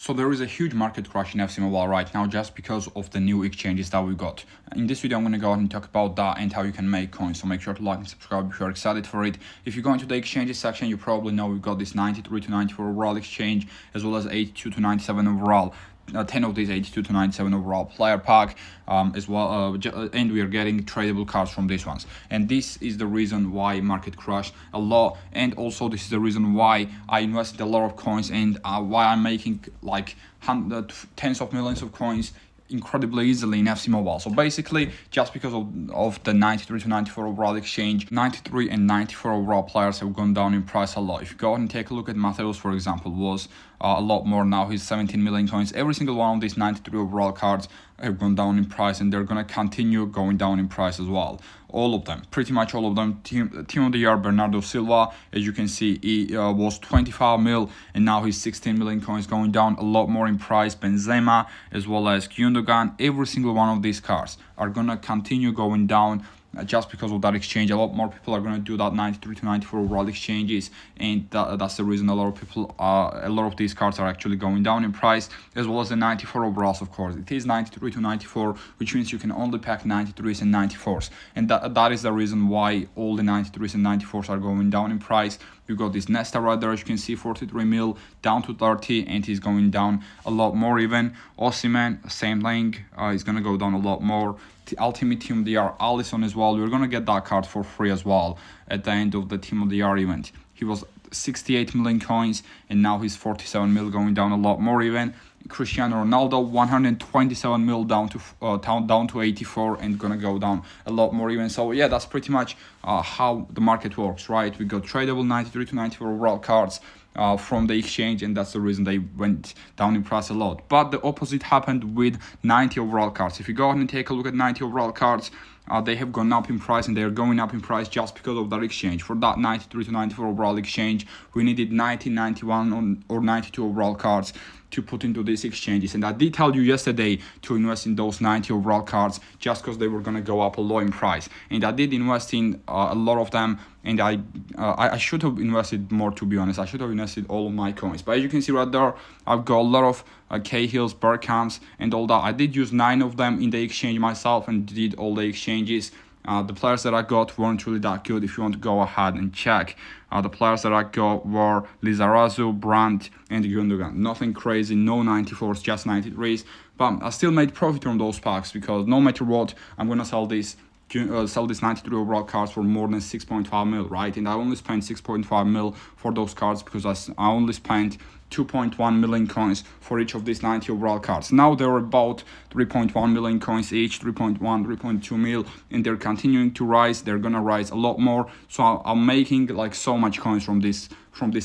So there is a huge market crash in FC Mobile right now just because of the new exchanges that we got. In this video, I'm going to go ahead and talk about that and how you can make coins. So make sure to like and subscribe if you're excited for it. If you go into the exchanges section, you probably know we've got this 93 to 94 overall exchange as well as 82 to 97 overall. 10 of these 82 to 97 overall player pack as well, and we are getting tradable cards from these ones, and this is the reason why market crashed a lot, and also this is the reason why I invested a lot of coins and why I'm making like tens of millions of coins incredibly easily in FC Mobile. So basically, just because of the 93 to 94 overall exchange, 93 and 94 overall players have gone down in price a lot. If you go ahead and take a look at Mateus, for example, was a lot more now. He's 17 million coins. Every single one of these 93 overall cards have gone down in price, and they're going to continue going down in price as well. All of them, pretty much all of them. Team of the year, Bernardo Silva, as you can see, he was 25 mil, and now he's 16 million coins, going down a lot more in price. Benzema, as well as Gundogan, every single one of these cards are going to continue going down just because of that exchange. A lot more people are going to do that 93 to 94 overall exchanges, and that's the reason a lot of these cards are actually going down in price, as well as the 94 overalls. Of course, it is 93 to 94, which means you can only pack 93s and 94s, and that is the reason why all the 93s and 94s are going down in price. You got this Nesta right there, as you can see, 43 mil down to 30, and he's going down a lot more even. Osimhen, same thing, he's gonna go down a lot more. The Ultimate Team of the Year, Alisson as well. We're gonna get that card for free as well at the end of the Team of the Year event. He was 68 million coins, and now he's 47 mil, going down a lot more even. Cristiano Ronaldo, 127 mil down to 84, and gonna go down a lot more even. So yeah, that's pretty much how the market works, right? We got tradable 93 to 94 overall cards from the exchange, and that's the reason they went down in price a lot. But the opposite happened with 90 overall cards. If you go ahead and take a look at 90 overall cards, they have gone up in price, and they are going up in price just because of that exchange. For that 93 to 94 overall exchange, we needed 90, 91 or 92 overall cards to put into these exchanges, and I did tell you yesterday to invest in those 90 overall cards just because they were going to go up a lot in price, and I did invest in a lot of them, and I should have invested more, to be honest. I should have invested all of my coins, but as you can see right there, I've got a lot of Cahills, Bergkamps, and all that. I did use 9 of them in the exchange myself and did all the exchanges. The players that I got weren't really that good. If you want to go ahead and check, the players that I got were Lizarazu, Brandt, and Gundogan. Nothing crazy, no 94s, just 93s. But I still made profit from those packs because no matter what, I'm going to sell these 93 overall cards for more than 6.5 mil, right? And I only spent 6.5 mil for those cards because I only spent 2.1 million coins for each of these 90 overall cards. Now they're about 3.1 million coins each, 3.2 mil, and they're continuing to rise. They're gonna rise a lot more. So I'm making like so much coins from these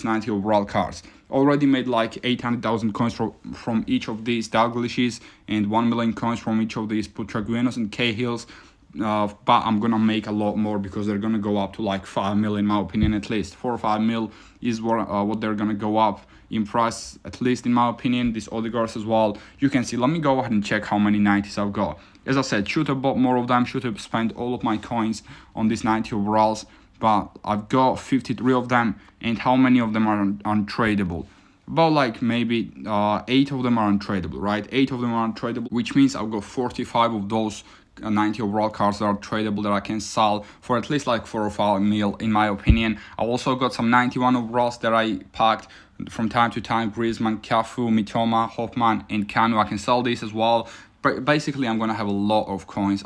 90 overall cards. Already made like 800,000 coins from each of these Dalglishes, and 1 million coins from each of these Putraguenos and Cahills. But I'm gonna make a lot more because they're gonna go up to like 5 mil, in my opinion. At least 4 or 5 mil is what they're gonna go up in price, at least in my opinion. These oligarchs as well, you can see. Let me go ahead and check how many 90s I've got. As I said, should have bought more of them, should have spent all of my coins on these 90 overalls, but I've got 53 of them. And how many of them are untradeable? About like maybe 8 of them are untradeable, right? 8 of them are untradeable, which means I've got 45 of those 90 overall cards that are tradable that I can sell for at least like 4 or 5 mil, in my opinion. I also got some 91 overalls that I packed from time to time: Griezmann, Cafu, Mitoma, Hoffman, and Kanu. I can sell these as well. But basically, I'm gonna have a lot of coins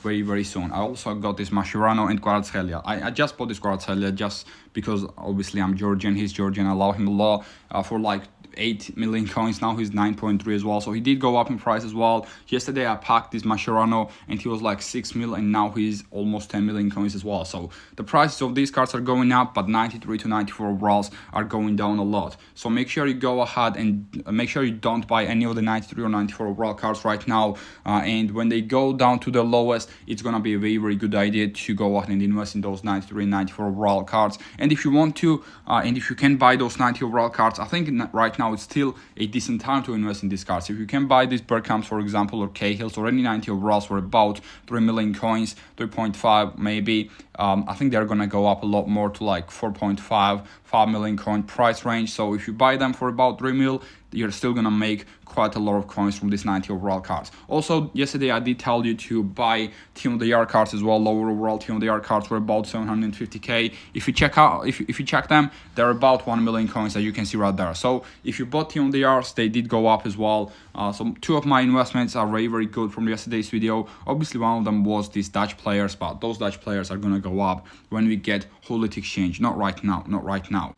very, very soon. I also got this Mascherano and Kvaratskhelia. I just bought this Kvaratskhelia just because obviously I'm Georgian, he's Georgian. I allow him a lot for like 8 million coins. Now he's 9.3 as well, so he did go up in price as well. Yesterday I packed this Mascherano and he was like 6 mil, and now he's almost 10 million coins as well. So the prices of these cards are going up, but 93 to 94 overalls are going down a lot. So make sure you go ahead and make sure you don't buy any of the 93 or 94 overall cards right now, and when they go down to the lowest, it's gonna be a very, very good idea to go ahead and invest in those 93 and 94 overall cards. And if you want to, and if you can buy those 90 overall cards, I think right now it's still a decent time to invest in these cards. If you can buy these Bergkamps, for example, or Cahills, or any 90 overalls for about 3 million coins, 3.5 maybe, I think they're gonna go up a lot more to like 4.5, 5 million coin price range. So if you buy them for about 3 mil, you're still gonna make quite a lot of coins from these 90 overall cards. Also, yesterday I did tell you to buy Team of the Year cards as well. Lower overall Team of the Year cards were about 750k. If you check them, they're about 1 million coins, as you can see right there. So if you bought Team of the Years, they did go up as well. So two of my investments are very, very good from yesterday's video. Obviously, one of them was these Dutch players, but those Dutch players are gonna go up when we get Holit Exchange. Not right now.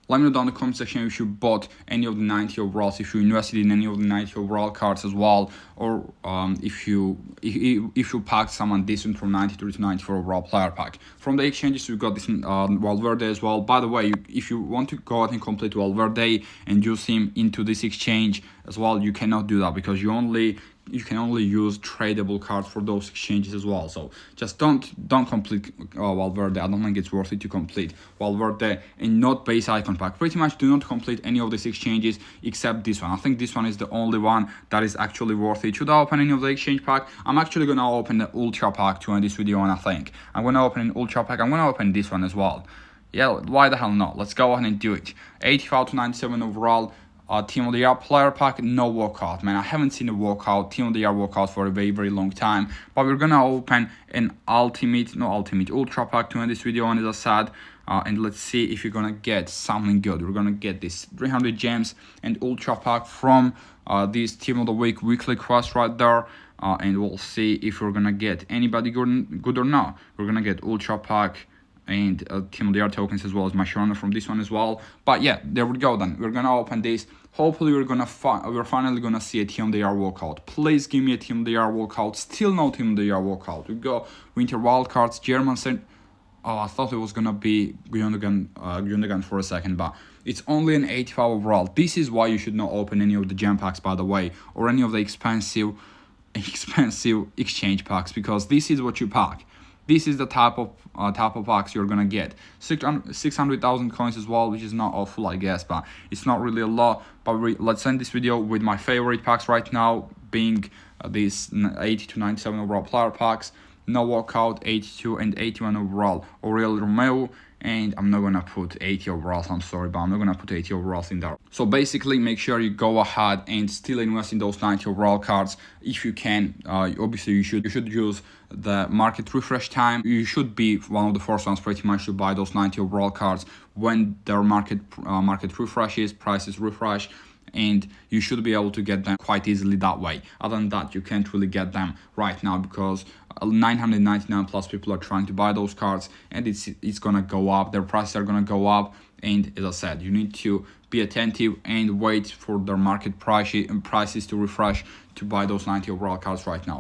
Let me know down in the comment section if you bought any of the 90 overalls, if you invested in any of the 90 overall cards as well, or if you packed someone decent from 93 to 94 overall player pack. From the exchanges, we got this Valverde as well. By the way, if you want to go out and complete Valverde and use him into this exchange as well, you cannot do that because you can only use tradable cards for those exchanges as well. So just don't complete Valverde. I don't think it's worth it to complete Valverde and not base icon pack. Pretty much do not complete any of these exchanges except this one. I think this one is the only one that is actually worth it. Should I open any of the exchange pack? I'm actually gonna open the ultra pack to end this video, and I think I'm gonna open an ultra pack. I'm gonna open this one as well. Yeah, why the hell not? Let's go ahead and do it. 85 to 97 overall. Team of the Year player pack, no walkout, man. I haven't seen a walkout, Team of the Year walkout for a very, very long time. But we're gonna open an ultra pack to end this video, and as I said, and let's see if you're gonna get something good. We're gonna get this 300 gems and ultra pack from this Team of the Week weekly quest right there. And we'll see if we're gonna get anybody good or not. We're gonna get ultra pack and Team of the Year tokens as well as my Sharona from this one as well. But yeah, there we go then. We're gonna open this. Hopefully we're finally gonna see a Team of the Year walkout. Please give me a Team of the Year walkout. Still no Team of the Year walkout. We go Winter Wildcards, German Saint. Oh, I thought it was gonna be Gundogan for a second, but it's only an 85 overall. This is why you should not open any of the gem packs, by the way, or any of the expensive exchange packs, because this is what you pack. This is the type of packs you're gonna get. 600,000 coins as well, which is not awful, I guess, but it's not really a lot. But let's end this video with my favorite packs right now, being these 80 to 97 overall player packs. No walkout, 82 and 81 overall. Aurel Romeo, and I'm not gonna put 80 overalls, I'm sorry, but I'm not gonna put 80 overalls in there. So basically, make sure you go ahead and still invest in those 90 overall cards if you can. Obviously, you should use the market refresh time. You should be one of the first ones pretty much to buy those 90 overall cards when their market refreshes, prices refresh, and you should be able to get them quite easily that way. Other than that, you can't really get them right now because 999 plus people are trying to buy those cards, and it's gonna go up. Their prices are gonna go up, and as I said, you need to be attentive and wait for their market prices to refresh to buy those 90 overall cards right now.